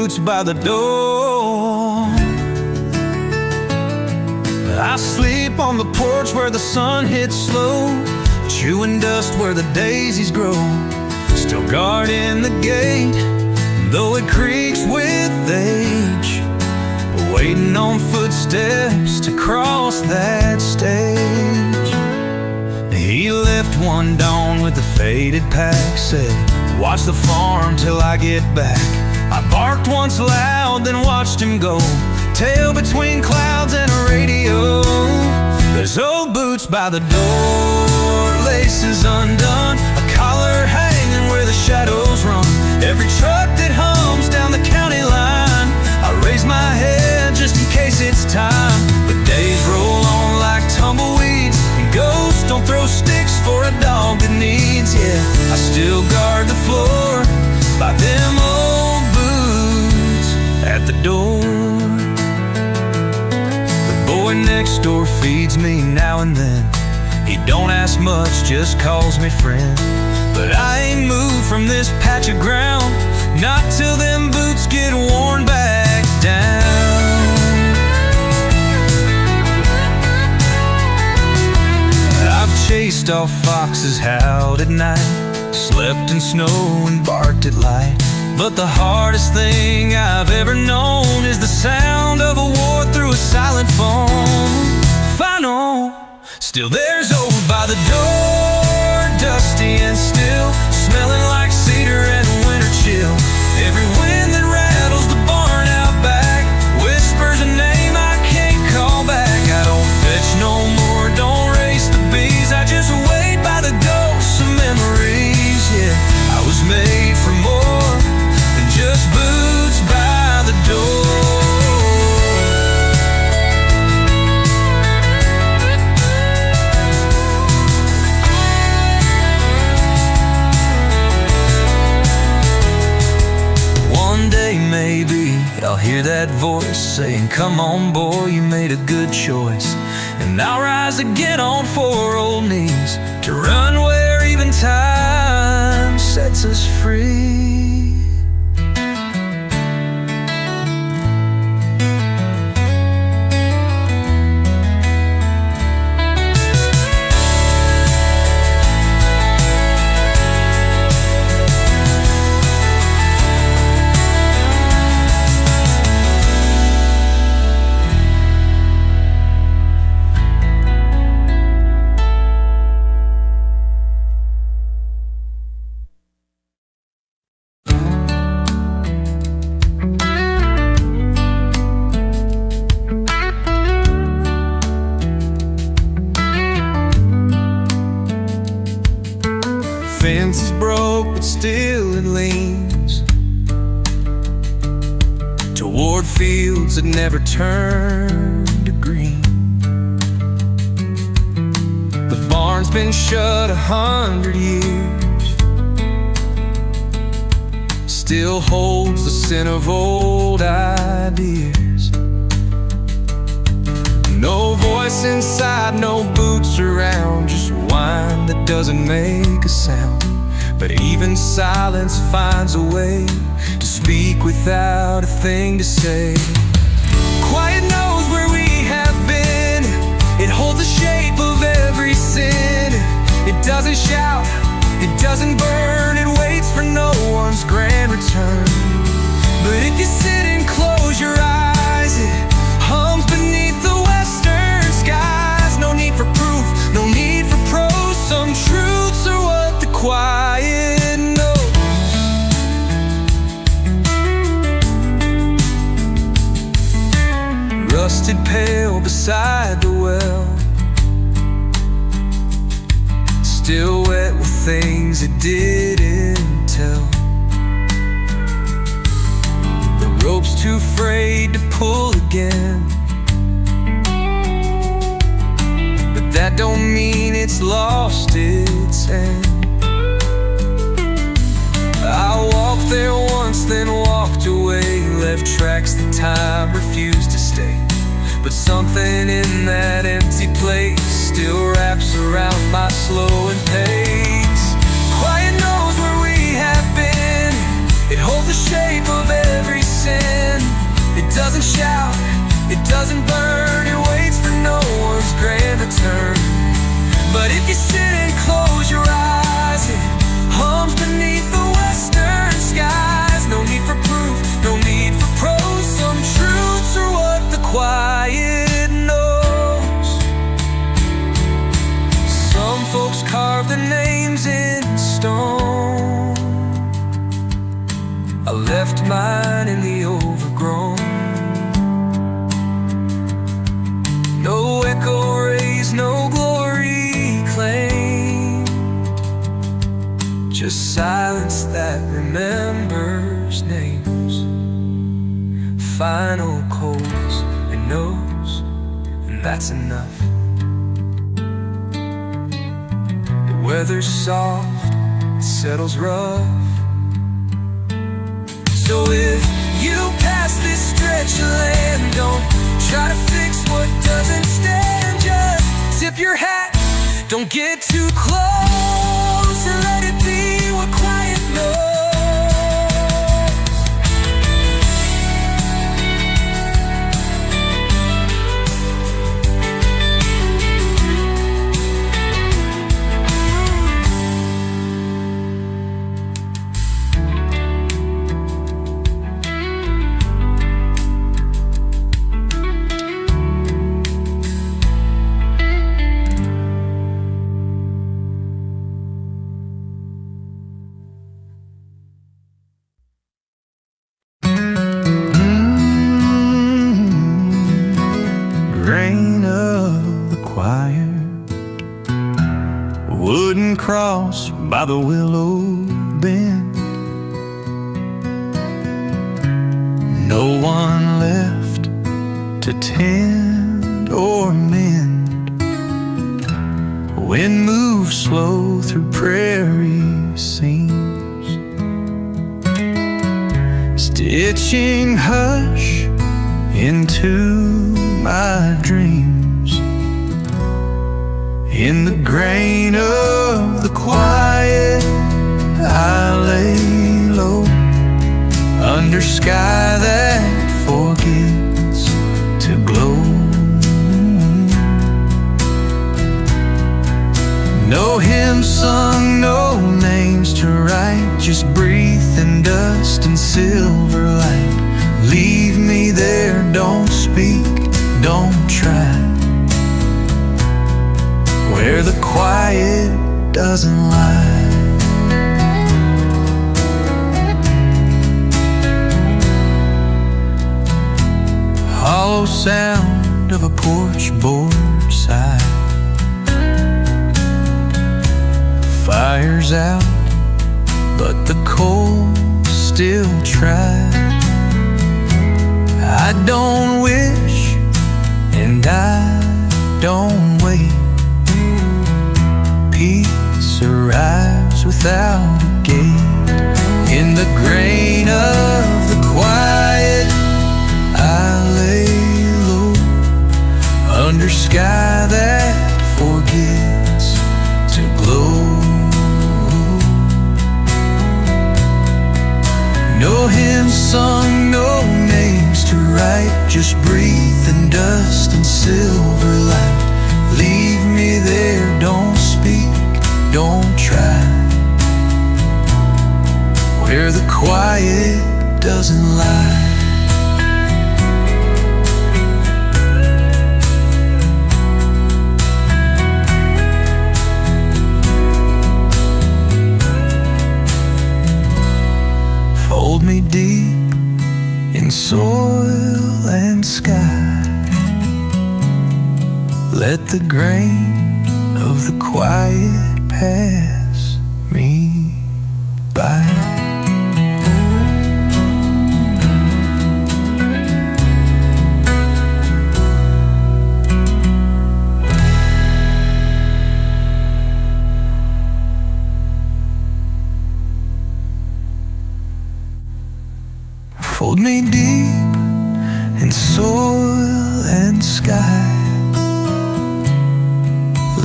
boots by the door. I sleep on the porch where the sun hits slow, chewing dust where the daisies grow. Still guarding the gate, though it creaks with age, waiting on footsteps to cross that stage. He left one dawn with the faded pack, said, watch the farm till I get back. I barked once loud, then watched him go, tail between clouds and a radio. There's old boots by the door, laces undone, a collar hanging where the shadows run. Every truck that hums down the county line, I raise my head just in case it's time. But days roll on like tumbleweeds, and ghosts don't throw sticks for a dog that needs. Yeah, I still guard the floor by them old boots at the door. The boy next door feeds me now and then. He don't ask much, just calls me friend. But I ain't moved from this patch of ground, not till them boots get worn back down. I've chased off foxes, howled at night, slept in snow and barked at light. But the hardest thing I've ever known is the sound of a war through a silent phone. Final, still there's old by the door, dusty and still, smelling like cedar and winter chill. Every wind that rattles the barn out back whispers a name I can't call back. I don't fetch no more, don't race the bees, I just wait by the ghosts of memories. Yeah, I was made for more than just boots by the door. Maybe I'll hear that voice saying, come on boy, you made a good choice. And I'll rise again on four old knees to run where even time sets us free. Fence is broke, but still it leans toward fields that never turn to green. The barn's been shut 100 years, still holds the scent of old ideas. No voice inside, no boots around, just wine that doesn't make a sound. But even silence finds a way to speak without a thing to say. Quiet knows where we have been, it holds the shape of every sin. It doesn't shout, it doesn't burn, it waits for no one's grand return. But if you sit and close your eyes, it hums beneath the western skies. No need for proof, no need for prose, some truths are what the quiet knows. Rusted pail beside the well, still wet with things it didn't tell. The rope's too frayed to pull again, but that don't mean it's lost its end. I walked there once, then walked away, left tracks that time refused to stay. But something in that empty place still wraps around my slowing pace. Quiet knows where we have been, it holds the shape of every sin. doesn't shout, it doesn't burn, it waits for no one's grand return. But if you sit and close your eyes, it hums beneath the western skies. No need for proof, no need for prose. Some truths are what the quiet knows. Some folks carve their names in stone. I left mine in the overgrown. No echo rays, no glory claim, just silence that remembers names. Final codes and knows, and that's enough. The weather's soft, it settles rough. So if you pass this stretch of land, don't try to fix what doesn't stand. Just tip your hat, don't get too close, and let it be what quiet knows. Wooden cross by the willow bend. No one left to tend or mend. Wind moves slow through prairie seams, stitching hush into my dreams. In the grain of the quiet, I lay low, under sky that forgets to glow. No hymn sung, no names to write, just breath and dust and silver light. Leave me there, don't speak, don't try, where the quiet doesn't lie. Hollow sound of a porch board sigh. Fire's out, but the coals still try. I don't wish and I don't wait. Peace arrives without a gate. In the grain of the quiet, I lay low, under sky that forgets to glow. No hymns sung, no names to write, just breath and dust and silver light. Leave me there, don't speak, don't try, where the quiet doesn't lie. Fold me deep in soil and sky. Let the grain of the quiet pass me by. Fold me deep in soil and sky.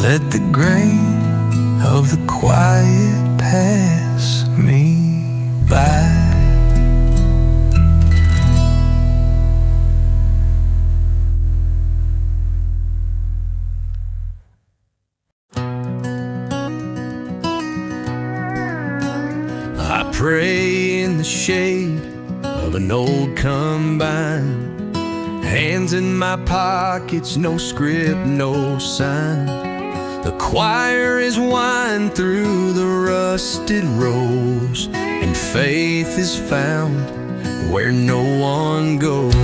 Let the grain of the quiet pass me by. pray in the shade of an old combine. Hands in my pockets, no script, no sign. The choir is winding through the rusted rows, and faith is found where no one goes.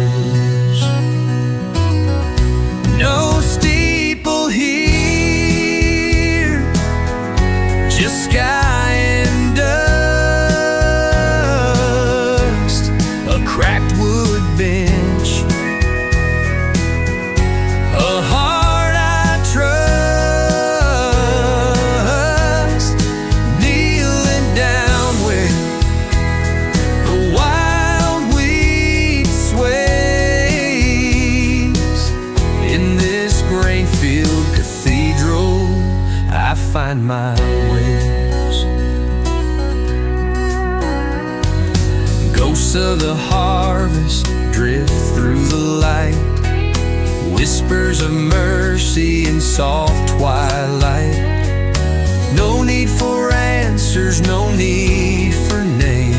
No steeple here, just sky and dust, a cracked wood bench, a heart I trust, kneeling down where the wild weed sways. In this Greyfield Cathedral I find my ways. Ghosts of the harvest drift through the light, whispers of mercy in soft twilight. No need for answers, no need for name.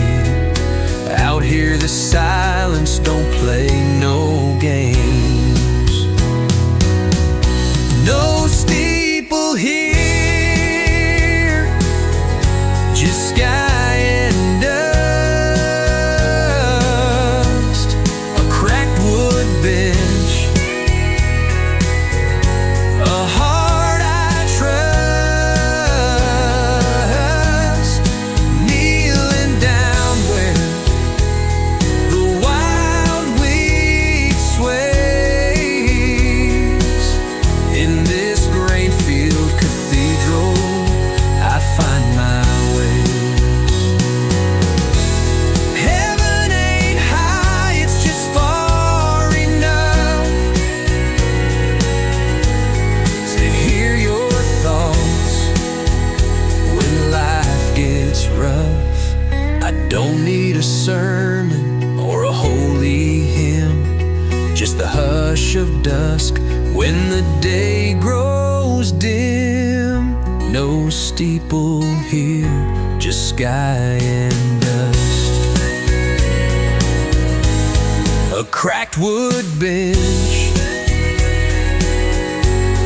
Out here the silence don't play no games. No steeple here, just sky and dust, a cracked wood bench, a heart I trust, kneeling down where the wild weed sways. In this Greyfield Cathedral I find my ways. Heaven ain't high, it's just far enough to hear your thoughts when life gets rough. I don't need a sermon or a holy hymn, just the hush of dusk when the day grows dim. No steeple here, just sky and dust, a cracked wood bench,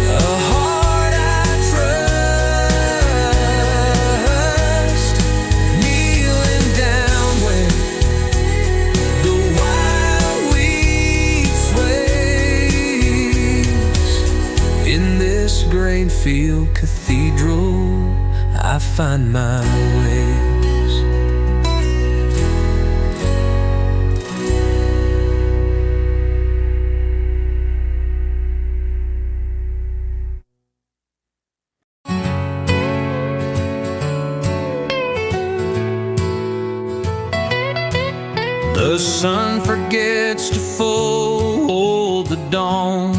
a heart I trust, kneeling down where the wild weed sways. In this Greyfield Cathedral I find my ways. The sun forgets to fold the dawn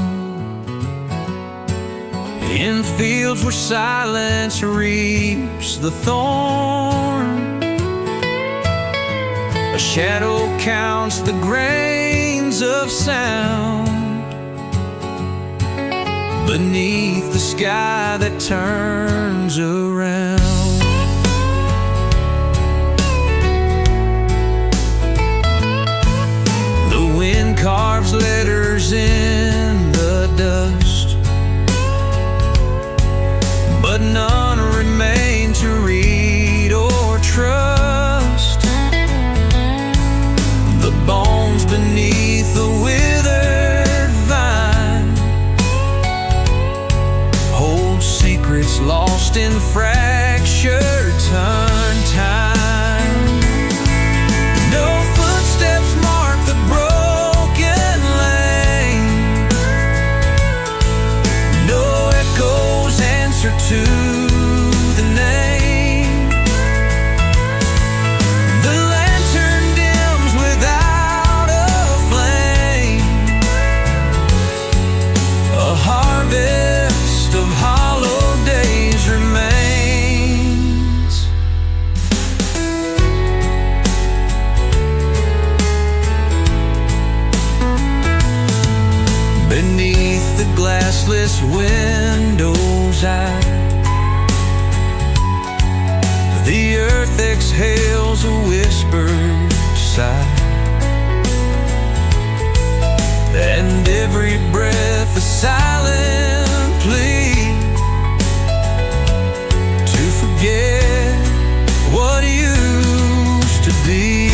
in fields where silence reaps the thorn. A shadow counts the grains of sound beneath the sky that turns around. The wind carves letters in the dust, but none remain to read or trust. The bones beneath the withered vine hold secrets lost in fractured time. No footsteps mark the broken lane, no echoes answer to the name. The lantern dims without a flame, a harvest of hollow days remains. Beneath the glassless windows the earth exhales a silent plea to forget what used to be.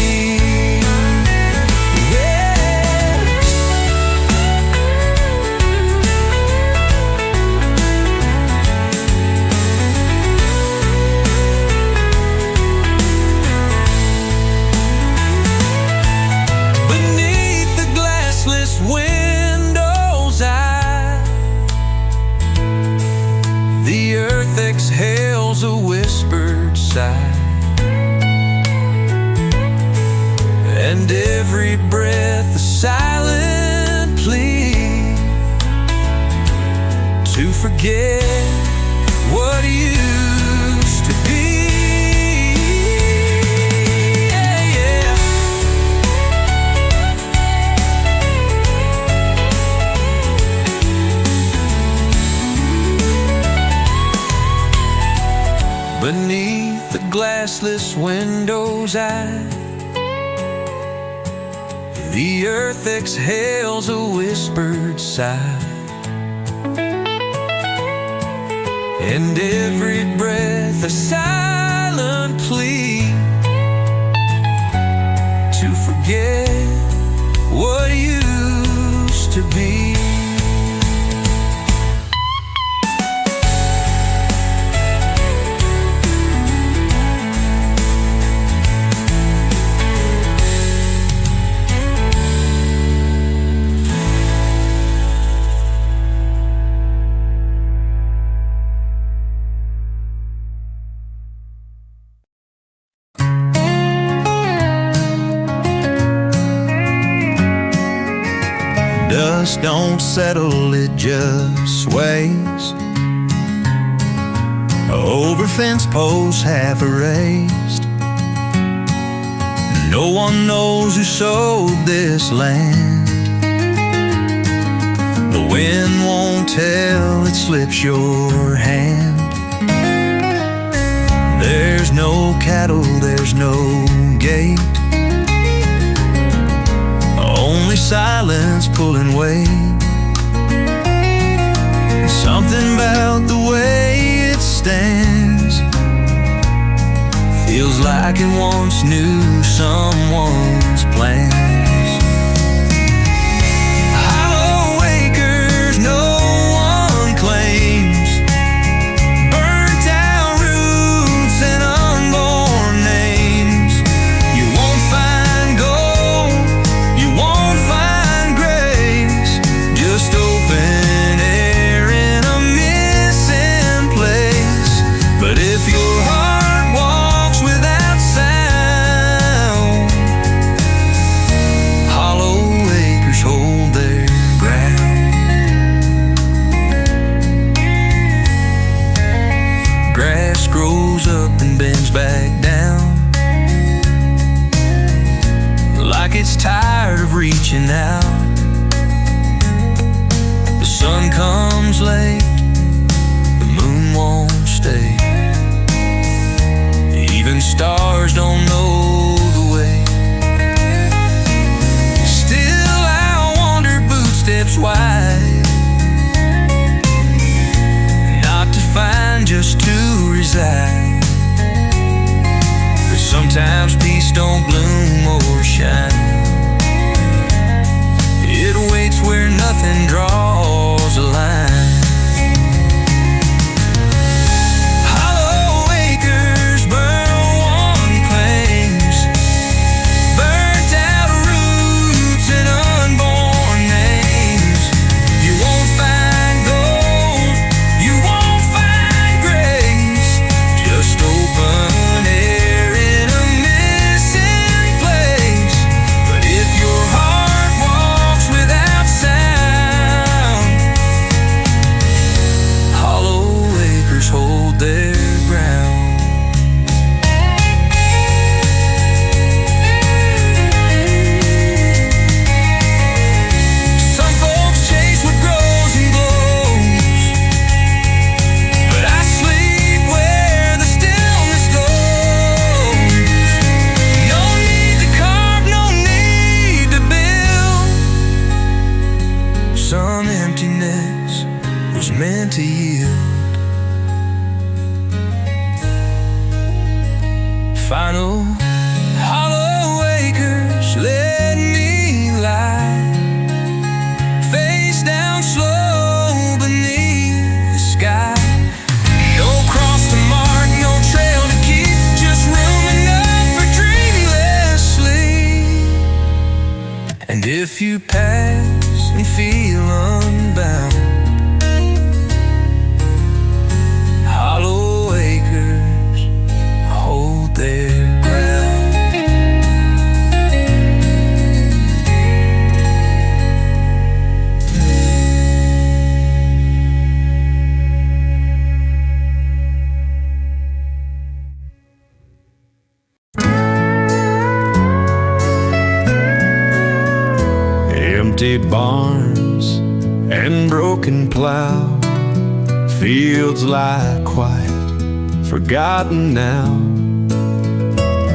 Windows the earth exhales a whispered sigh, and every breath a silent plea to forget what used to be. Beneath the glassless windows the earth exhales a whispered sigh, and every breath a silent plea to forget what used to be. Dust don't settle, it just sways over fence posts half erased. No one knows who sowed this land. The wind won't tell, it slips your hand. There's no cattle, there's no gate, only silence pulling weight. And something about the way it stands feels like it once knew someone's plans. Hollow acres no one claims, burnt out roots and unborn names. You won't find gold, you won't find grace, just open air in a missing place. But if your heart walks without sound, hollow acres hold their ground. Grass grows up and bends back down, like it's tired of reaching out. The sun comes late, the moon won't stay. Even stars don't know the way. Still I wander footsteps wide, not to find just to reside. But sometimes peace don't bloom or shine. It waits where nothing draws a line. Hollow acres burn one claims, burnt out roots and unborn names. You won't find gold, you won't find grace, just open air in a missing place. final hollow acres, let me lie face down slow beneath the sky. No cross to mark, no trail to keep, just room enough for dreamless sleep. And if you pass and feel unbound, hollow acres hold their ground. Empty barns and broken plow, fields lie quiet, forgotten now.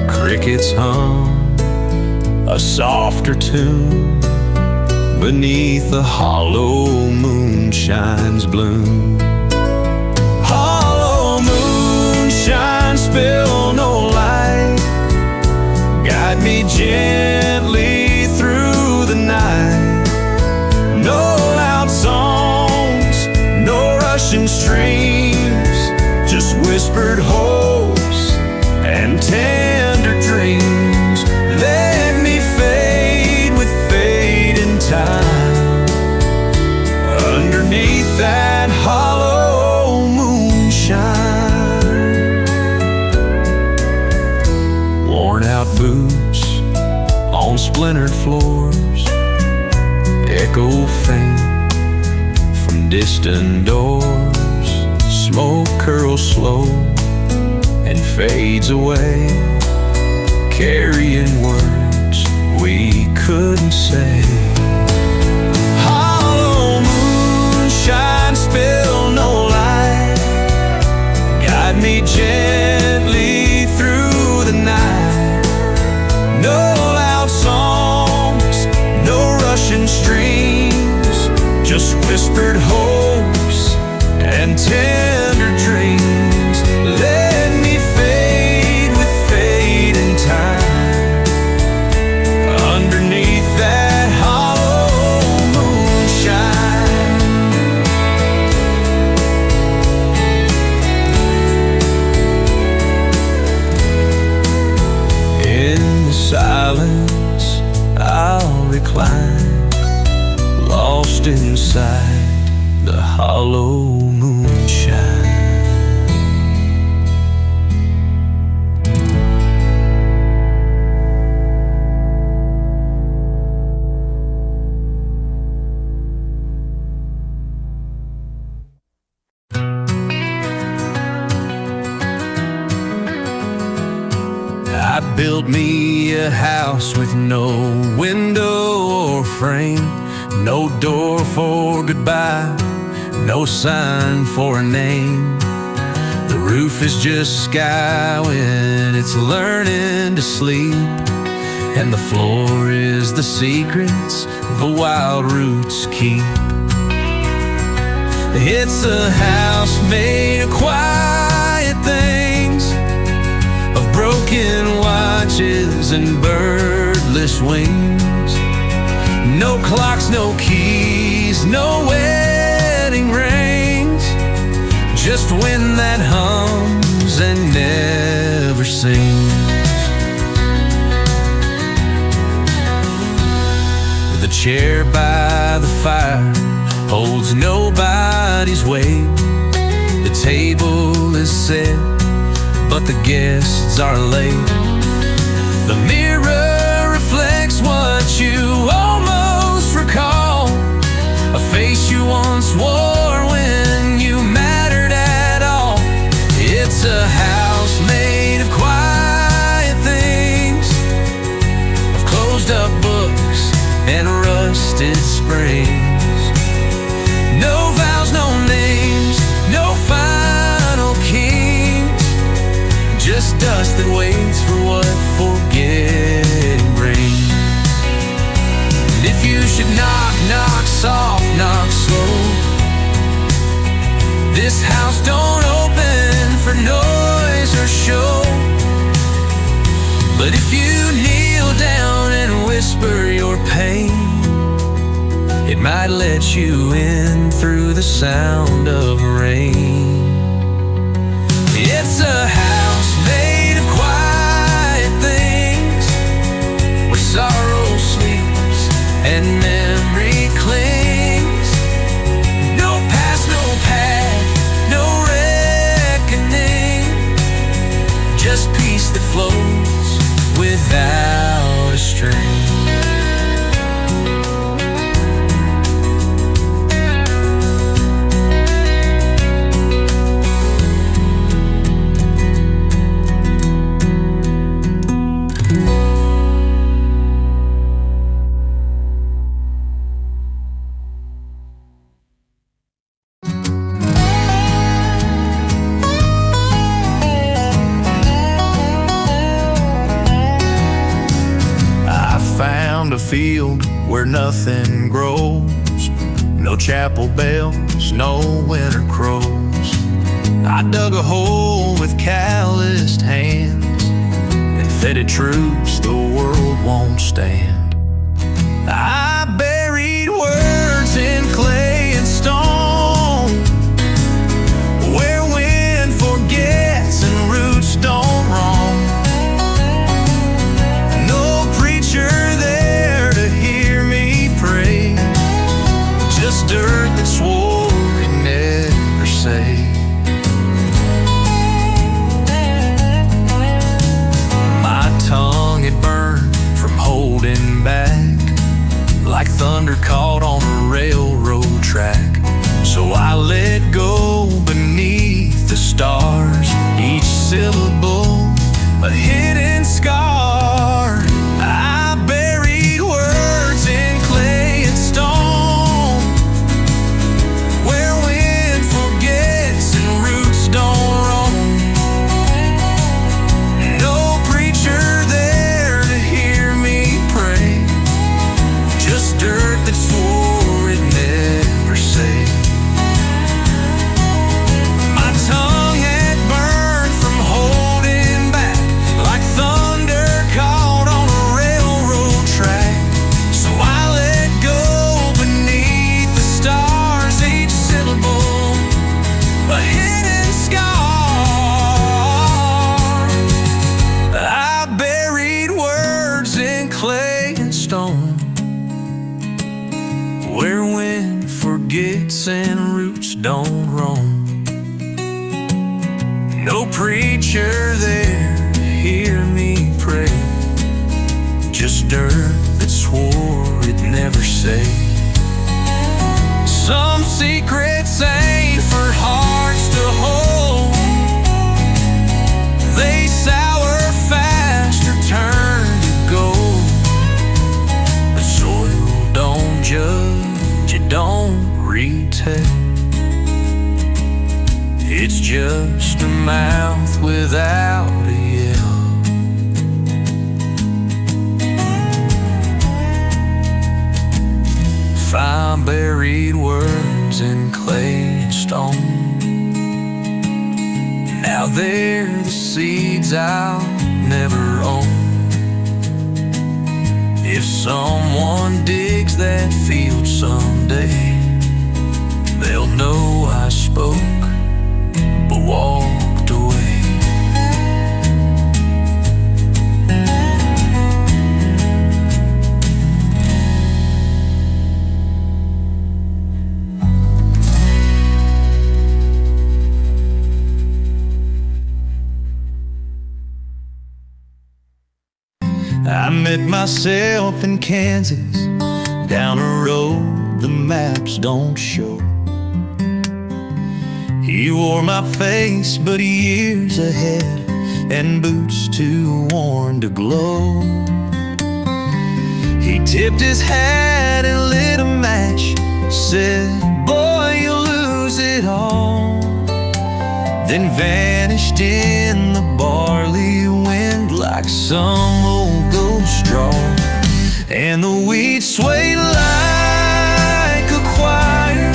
Crickets hum a softer tune beneath the hollow moonshine's bloom. Hollow moonshine, spill no light, guide me gently through the night. No loud songs, no rushing streams, just whispered hopes and tender dreams. Let me fade with fate in time, underneath that hollow moonshine. Worn out boots on splintered floors echo faint from distant doors. Smoke curls slow and fades away, carrying words we couldn't say. Hollow moonshine, spill no light, guide me gently through the night. No loud songs, no rushing streams, just whispered hopes and tender dreams. Let me fade with fate in time, underneath that hollow moonshine. In the silence I'll recline, lost inside the hollow moonshine. I built me a house with no window or frame, no door for goodbye, no sign for a name. The roof is just sky when it's learning to sleep, and the floor is the secrets the wild roots keep. It's a house made of quiet things, of broken watches and birdless wings. No clocks, no keys, no wedding rings, just wind that hums and never sings. The chair by the fire holds nobody's weight. The table is set, but the guests are late. The mirror reflects what you almost recall, a face you once wore when you mattered at all. It's a house made of quiet things, of closed up books and rusted springs. No vows, no names, no final kings, just dust that waits for what forgetting brings. And if you should knock, knock soft, knock slow, But if you kneel down and whisper your pain, it might let you in through the sound of rain. It's a house made of quiet things, where sorrow sleeps and memory clings. No past, no path, no reckoning, just peace that flows without a string. A field where nothing grows, no chapel bells, no winter crows. I dug a hole with calloused hands and fed it truths the world won't stand. I buried words in clay and stone, where wind forgets and roots don't roam. No preacher dirt that swore it never say. My tongue had burned from holding back, like thunder caught on a railroad track. So I let go beneath the stars, each syllable a hidden scar. I buried words in clay and stone, don't roam. No preacher there to hear me pray, just dirt that swore it never say. My tongue had burned from holding back, like thunder caught on a railroad track. So I let go beneath the stars, each syllable a hidden scar. I buried words in clay and stone, where wind forgets and roots don't roam. No preacher there to hear me pray, just dirt that swore it never say. Some secrets ain't for hearts to hold, they sour fast or turn to gold. But soil don't judge, it don't retell, it's just a mouth without a yell. If I buried words in clay and stone, now they're the seeds I'll never own. If someone digs that field someday, they'll know I spoke but walked away. I met myself in Kansas, down a road the maps don't show. He wore my face but years ahead, and boots too worn to glow. He tipped his hat and lit a match, said, "Boy, you'll lose it all," then vanished in the barley wind like some old ghost draw. And the weeds swayed like a choir,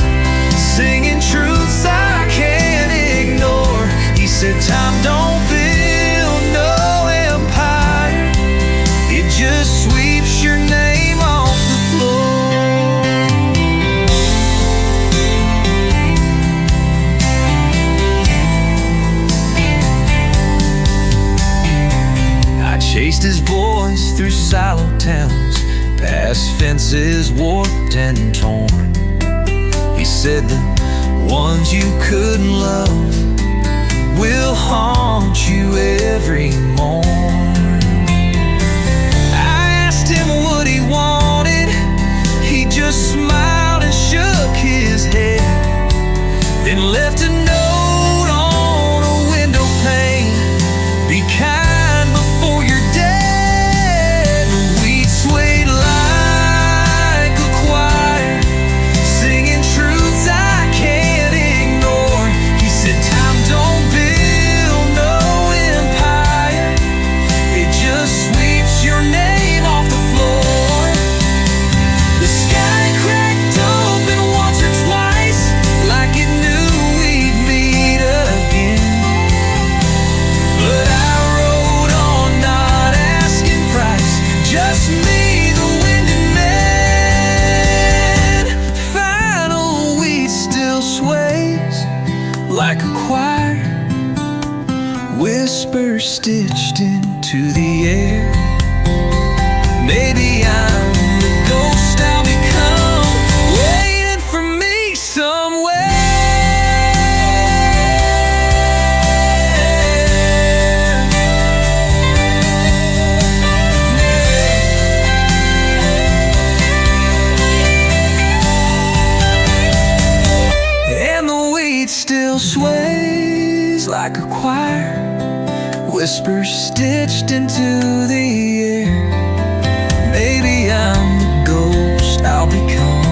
singing truths I can't ignore. He said, "Time don't build no empire, traced his voice through silo towns, past fences warped and torn. He said the ones you couldn't love will haunt you every morn. I asked him what he wanted. He just smiled and shook his head, then left a note on a window pane: be kind before you're dead. The weeds swayed like a choir, singing truths I can't ignore. He said time don't build no empire, it just sweeps your name off the floor. The sky cracked open once or twice, like it knew we'd meet again. But I rode on, not asking price, just me, the wind and man. Final weed still sways like a choir, whisper stitched into the air. Maybe I'm the ghost I'll become, waiting for me somewhere. And the weed still sways like a choir, whispers stitched into the air. Maybe I'm the ghost I'll become,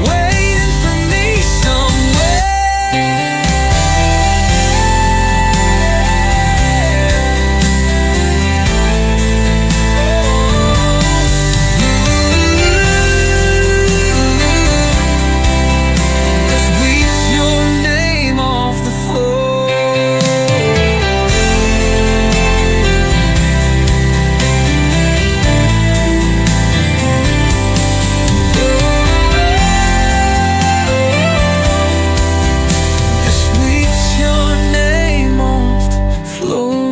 waiting for me somewhere. Just weeps your name off the floor. Just weeps your name off the floor.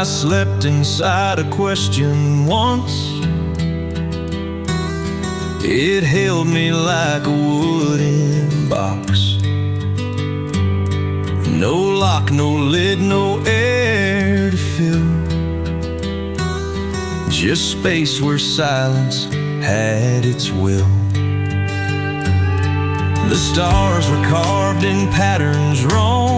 I slept inside a question once. It held me like a wooden box. No lock, no lid, no air to fill, just space where silence had its will. The stars were carved in patterns wrong,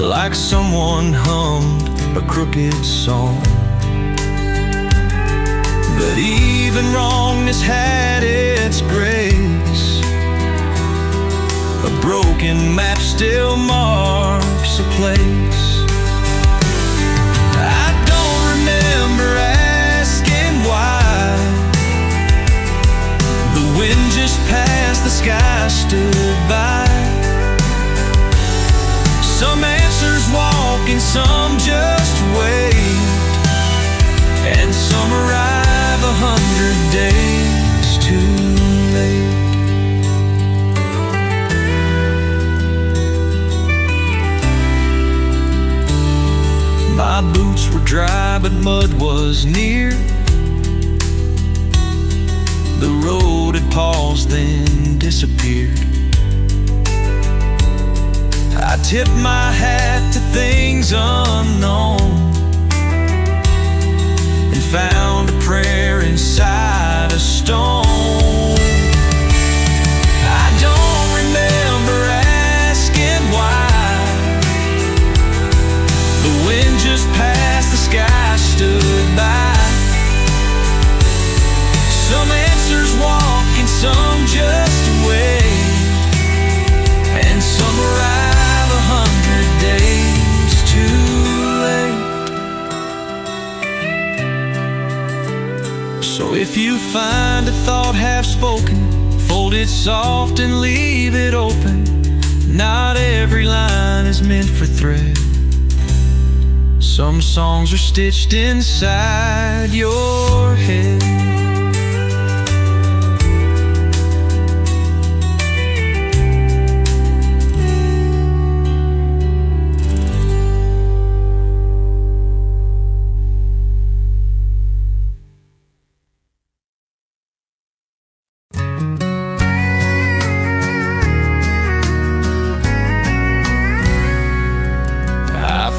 like someone hummed a crooked song. But even wrongness had its grace. A broken map still marks a place. I don't remember asking why. The wind just passed, the sky stood by. Some answers walk and some just wait, and some arrive 100 days too late. My boots were dry, but mud was near. The road had paused, then disappeared. I tipped my hat to things unknown and found a prayer inside a stone. I don't remember asking why. The wind just passed, the sky stood If you find a thought half spoken, fold it soft and leave it open. Not every line is meant for thread. Some songs are stitched inside your head.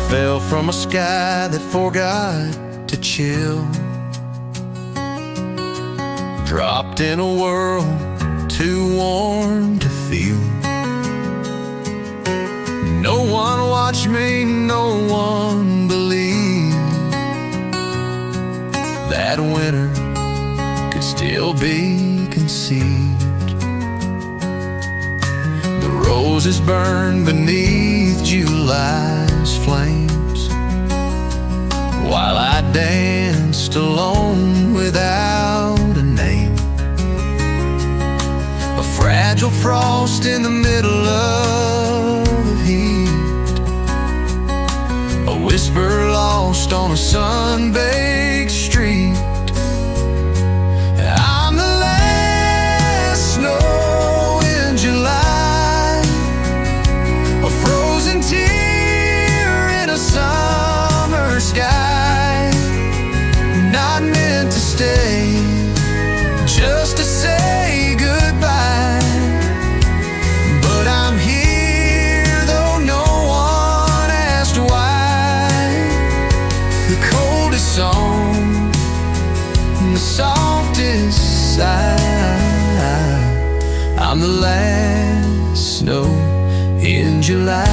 Fell from a sky that forgot to chill, dropped in a world too warm to feel. No one watched me, no one believed that winter could still be conceived. The roses burned beneath July's flames, while I danced alone without a name. A fragile frost in the middle of the heat, a whisper lost on a sun-baked street. I'm the last snow in July, a frozen tear in a summer sky, not meant to stay, just to say goodbye. But I'm here, though no one asked why. The coldest song, the softest sigh, I'm the last snow in July.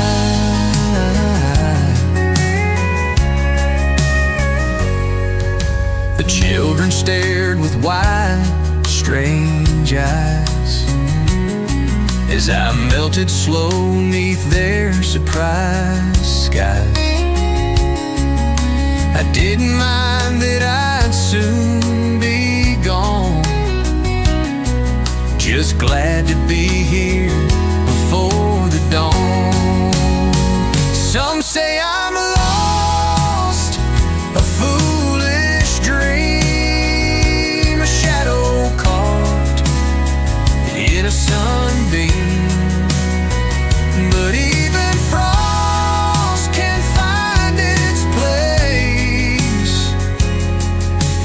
The children stared with wide, strange eyes as I melted slow neath their surprised skies. I didn't mind that I'd soon be gone, just glad to be here before the dawn. Some say I'm lost, a foolish dream, a shadow caught in a sunbeam. But even frost can find its place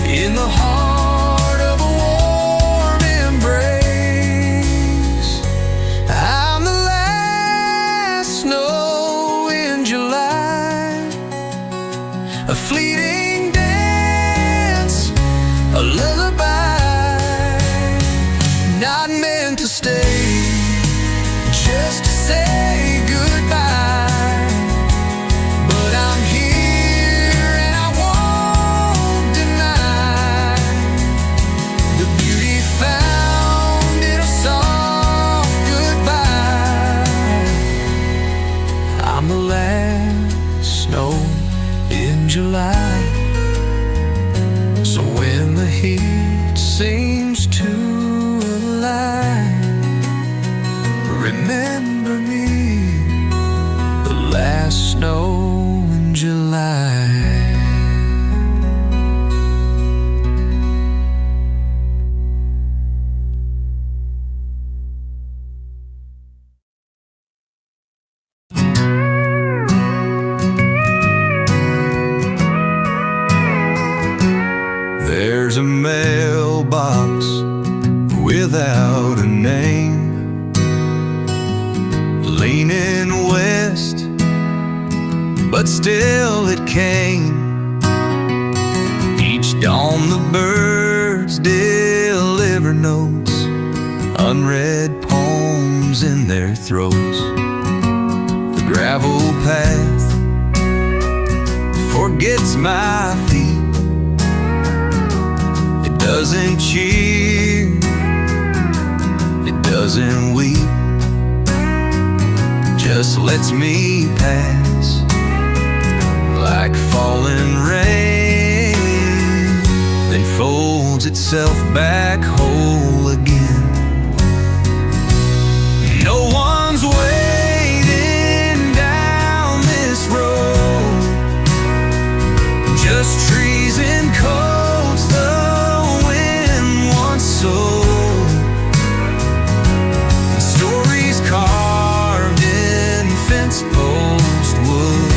in the heart of a warm embrace. I'm the last snow in July, a fleeting dance, a lullaby, not meant to stay, just to say goodbye. But I'm here and I won't deny the beauty found in a soft goodbye. I'm the last snow in July, so when the heat seems to alive, remember me, the last snow in July. There's a mailbox without a name, leaning west, but still it came. Each dawn the birds deliver notes, unread poems in their throats. The gravel path forgets my feet, it doesn't cheer, it doesn't weep, just lets me pass like falling rain, then folds itself back whole again. No one's waiting down this road, just trees and coats the wind once sowed, and stories carved in fence post wood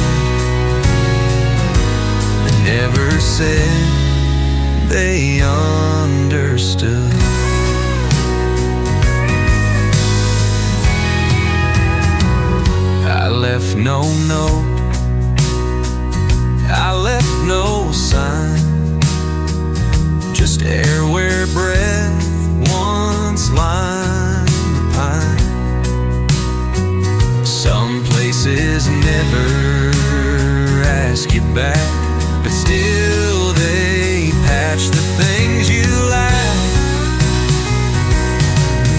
that never said they understood. I left no note, I left no sign, just air where breath once lined the pine. Some places never ask you back, but still they patch the things you lack.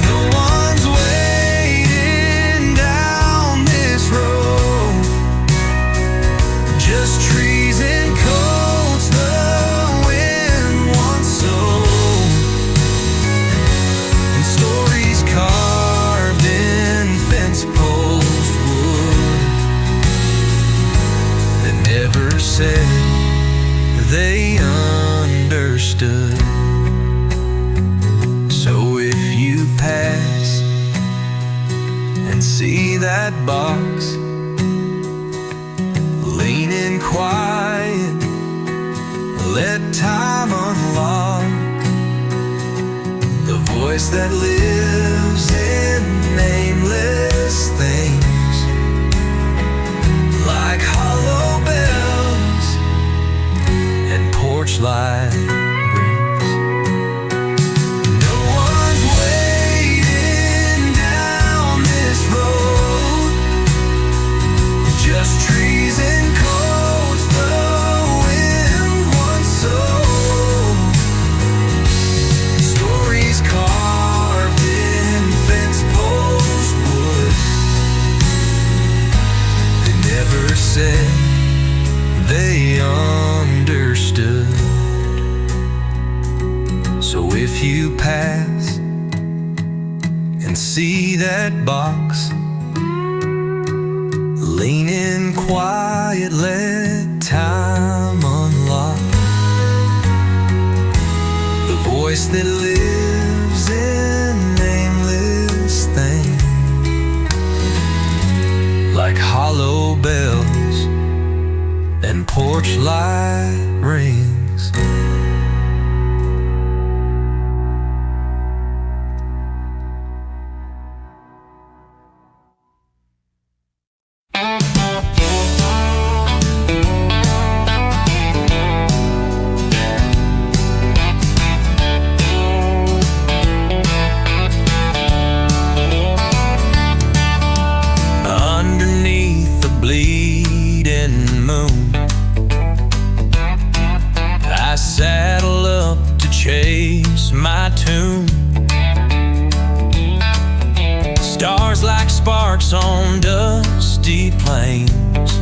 No one's waiting down this road, just trees and coats the wind once sowed, and stories carved in fence post wood that never said they understood. So if you pass and see that box leaning quiet, let time unlock the voice that lives in nameless things, like hollow bells and porch light rings. No one's waiting down this road, just trees and coats the wind once sowed, stories carved in fence post wood that never said they understood. So if you pass and see that box leaning quiet, let time unlock the voice that lives in nameless things, like hollow bells and porch light rings. Underneath the bleeding moon, I saddle up to chase my tune. Stars like sparks on dusty plains,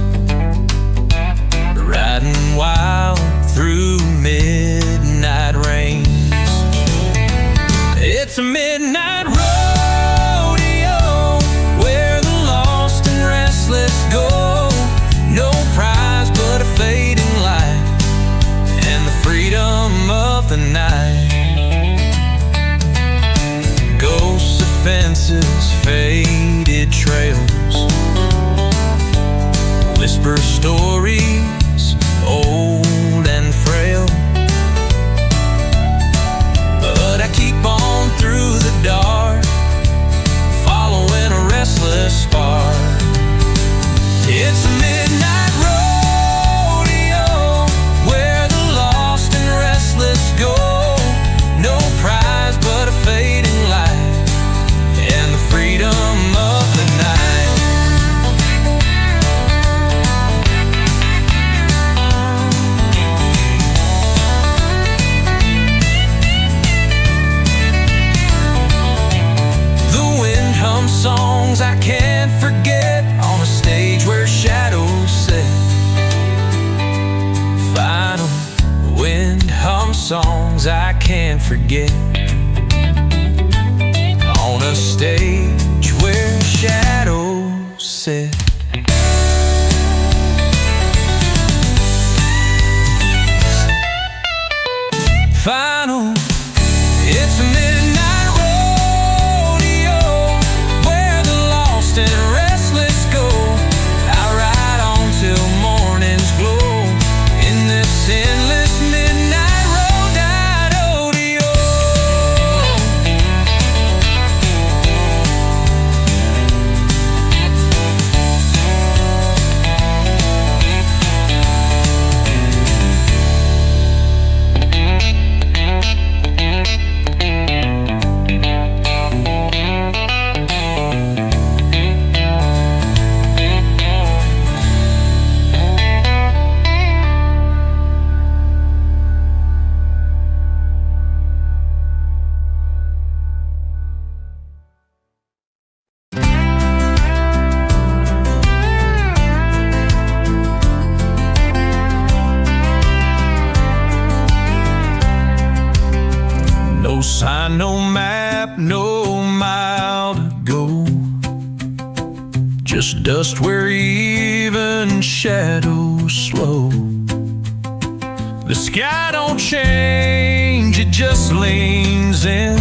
riding wild through midnight rains. It's a midnight rodeo where the lost and restless go. No prize but a fading light and the freedom of the night. Ghosts of fences, faded trails, whisper stories, old and frail. But I keep on through the dark, following a restless spark. It's a midnight rodeo where the lost and restless go. No prize but a fading light and the freedom of the night. The wind hums songs I can't forget on a stage where shadows sit. Final wind hums songs I can't forget. On a stage where shadows sit. Final, it's a midnight rodeo where the lost and restless go. I ride on till morning's glow in this endless midnight rodeo. No sign, no map, no mile to go. Just dust where even shadows slow. The sky don't change, it just leans in,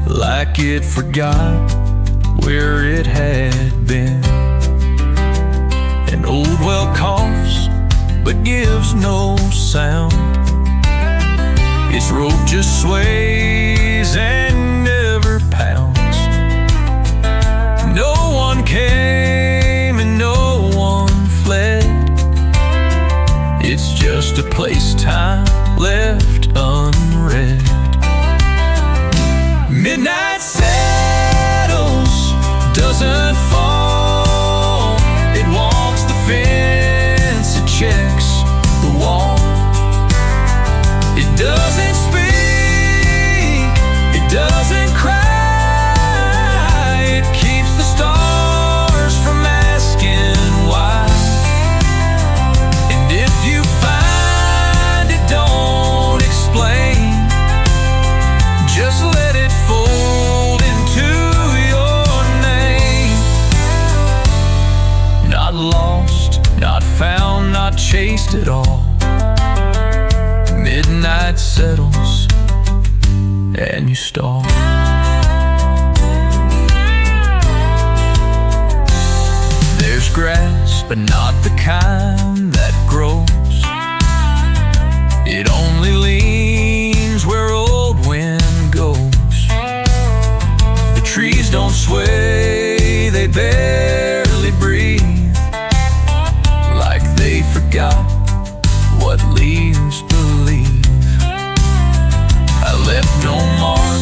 like it forgot where it had been. An old well coughs, but gives no sound. Its rope just sways and never pounds. No one came and no one fled. It's just a place time left unread. Midnight settles, doesn't fall. It walks the fence, it checks the wall. It doesn't speak, it doesn't cry. It keeps the stars from asking why. And if you find it, don't explain. Just let it fold into your name. Not lost, not found, not chased at all. Midnight settles and you stall. There's grass, but not the kind that grows. It only leans where old wind goes. The trees don't sway, they barely breathe, like they forgot what leaves believe. I left no mark,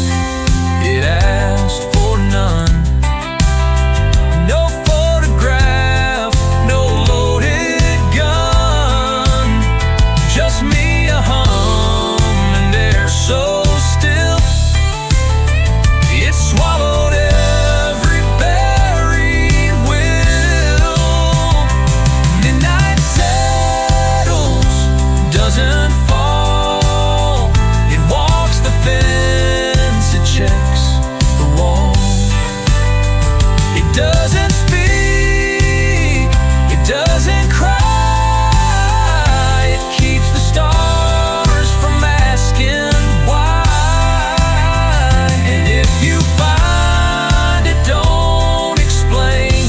it asked for none. No photograph, no loaded gun. Just me, a hum, and air so still. It swallowed every buried will. Midnight settles, doesn't fall. It walks the fence, it checks the wall. It doesn't speak, it doesn't cry. It keeps the stars from asking why. And if you find it, don't explain.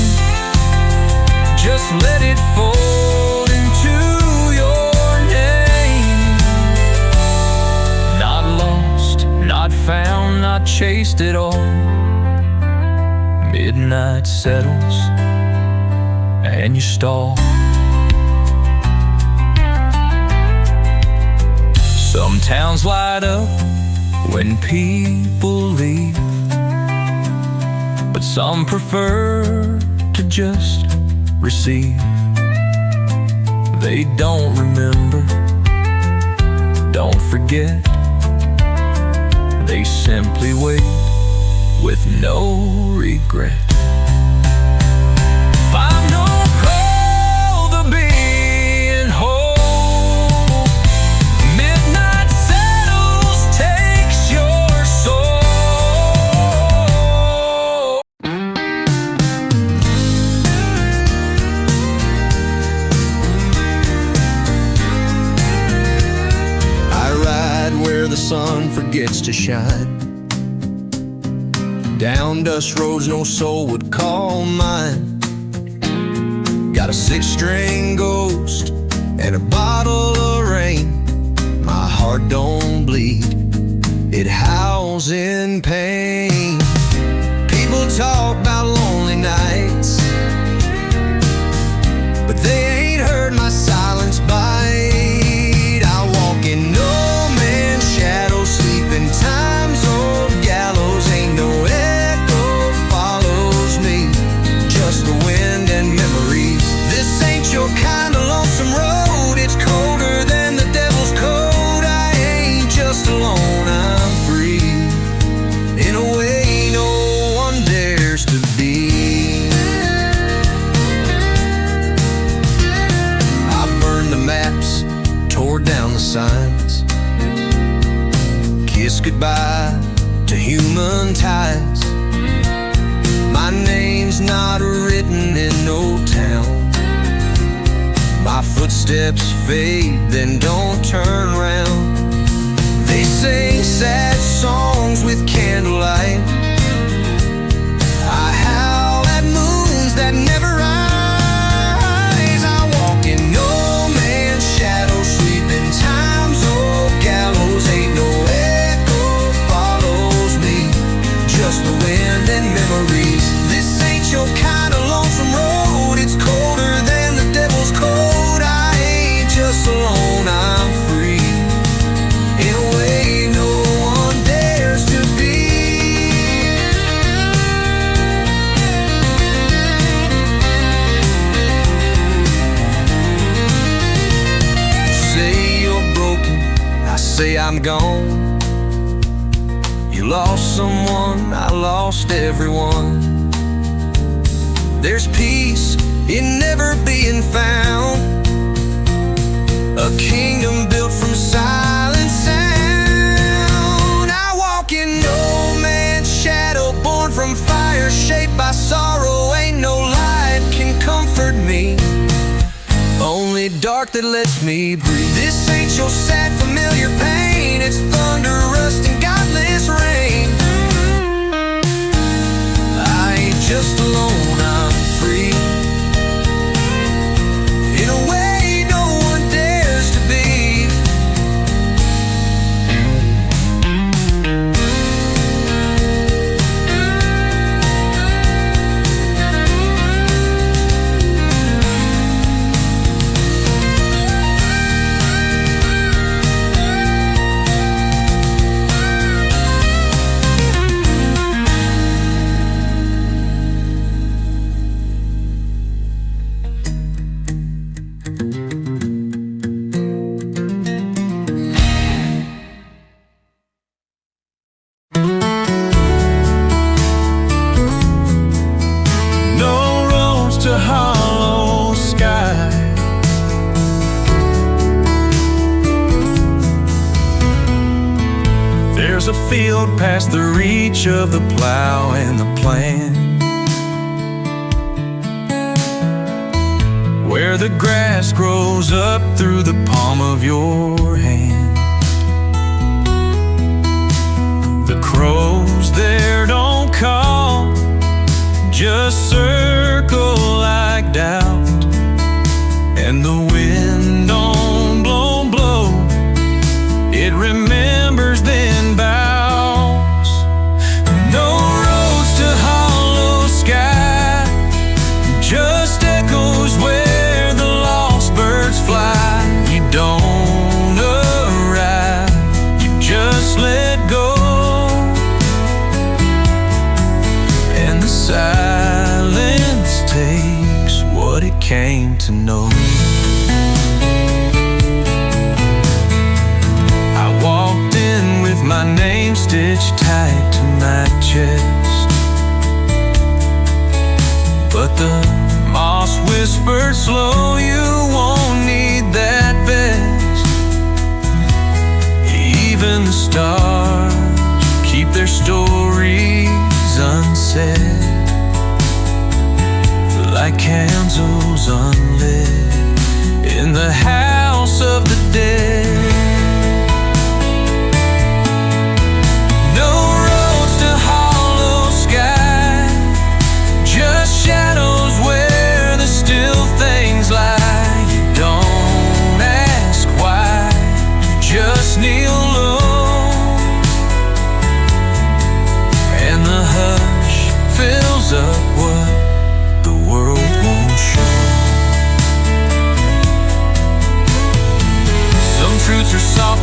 Just let it fold into your name. Not lost, not found, not chased at all. Midnight settles and you stall. Some towns light up when people leave, but some prefer to just receive. They don't remember, don't forget. They simply wait with no regret. Find no call to being whole. Midnight settles sun forgets to shine. Down dust roads no soul would call mine. Got a 6-string ghost and a bottle of rain. My heart don't bleed, it howls in pain. People talk about lonely nights, but they ain't heard my silence bite. I walk in no man's shadow, sleep in time's old gallows. Ain't no echo follows me, just the wind and memories. This ain't your kind of lonesome road. It's colder than the devil's code. I ain't just alone, I'm free, in a way no one dares to be. I burned the maps, tore down the signs, kissed goodbye to human ties. My name's not written in no town. My footsteps fade, then don't turn round. They sing sad songs with candlelight. I howl at moons that never rise. I walk in no man's shadow, sleep in time's old gallows. Ain't no echo follows me, just the wind and memories. This ain't your kind of lonesome road. It's colder than the devil's code. I ain't just alone, I'm free, in a way no one dares to be. Say you're broken, I say I'm gone. You lost someone, I lost everyone. There's peace in never being found, a kingdom built from silent sound. I walk in no man's shadow, born from fire, shaped by sorrow. Ain't no light can comfort me, only dark that lets me breathe. This ain't your sad familiar pain. It's thunder, rust, and godless rain. I ain't just alone, I'm free, in a way no one dares to be. There's a field past the reach of the plow and the plan, where the grass grows up through the palm of your hand. The crows there don't call, just circle like doubt, and the wind don't blow, it remembers then bows. No roads to hollow sky, just echoes where the lost birds fly. You don't arrive, you just let go, and the silence takes what it came to know. My name stitched tight to my chest, but the moss whispered slow, you won't need that vest. Even the stars keep their stories unsaid, like candles unlit.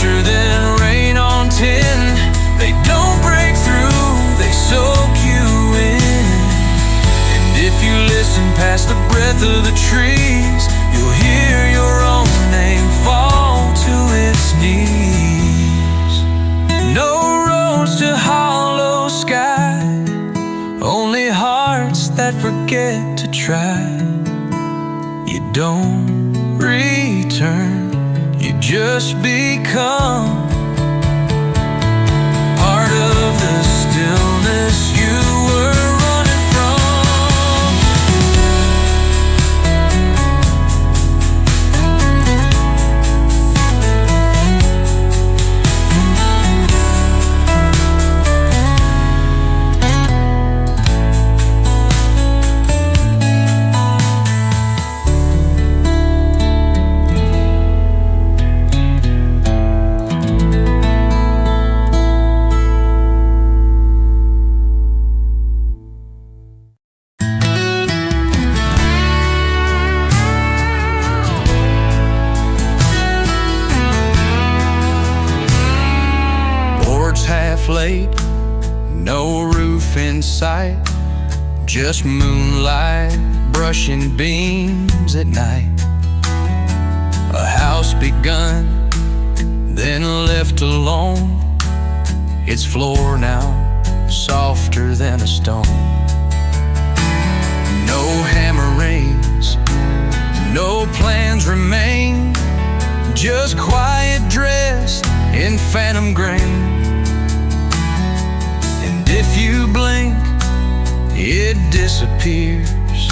softer than rain on tin. They don't break through, they soak you in. And if you listen past the breath of the trees, you'll hear your own name fall to its knees. No roads to hollow sky, only hearts that forget to try. You don't return, you just become part of the stillness you were running from. Late, no roof in sight, just moonlight brushing beams at night. A house begun, then left alone, its floor now softer than a stone. No hammer rings, no plans remain, just quiet dressed in phantom grain. If you blink, it disappears,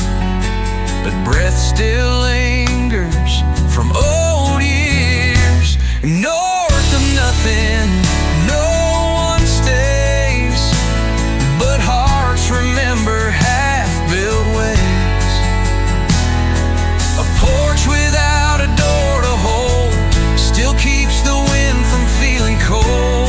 but breath still lingers from old years. North of nothing, no one stays, but hearts remember half-built ways. A porch without a door to hold still keeps the wind from feeling cold.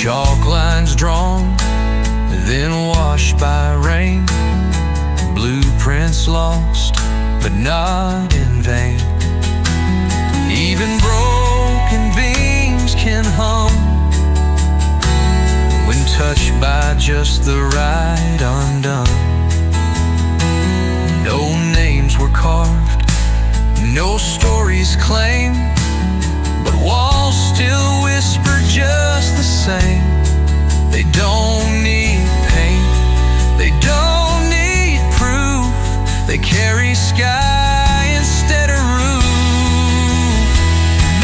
Chalk lines drawn, then washed by rain. Blueprints lost, but not in vain. Even broken beams can hum when touched by just the right undone. No names were carved, no stories claimed, but walls still whisper just the same. They don't need paint, they don't need proof, they carry sky instead of roof.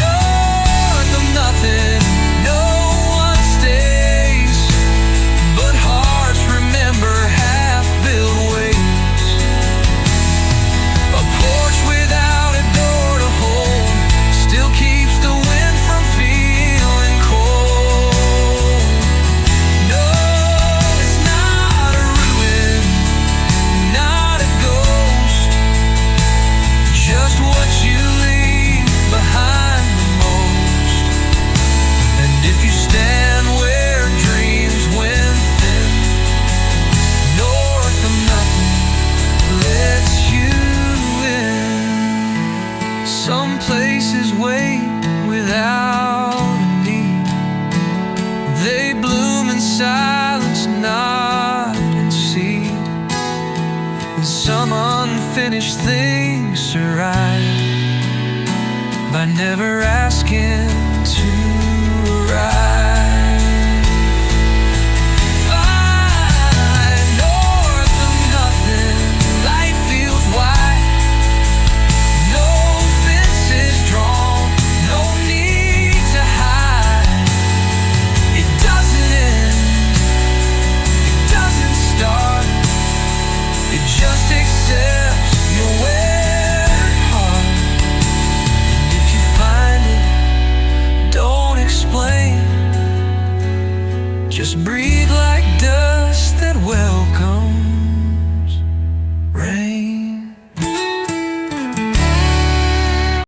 North of nothing, no one stays, but hearts remember half-built ways. A porch without a door to hold still keeps the wind from feeling cold. No, it's not a ruin, not a ghost, just what you leave behind the most. And if you stand where dreams went thin, north of nothing lets you in. Some places wait without a need, they bloom in silence, not in seed. And some unfinished things survive by never asking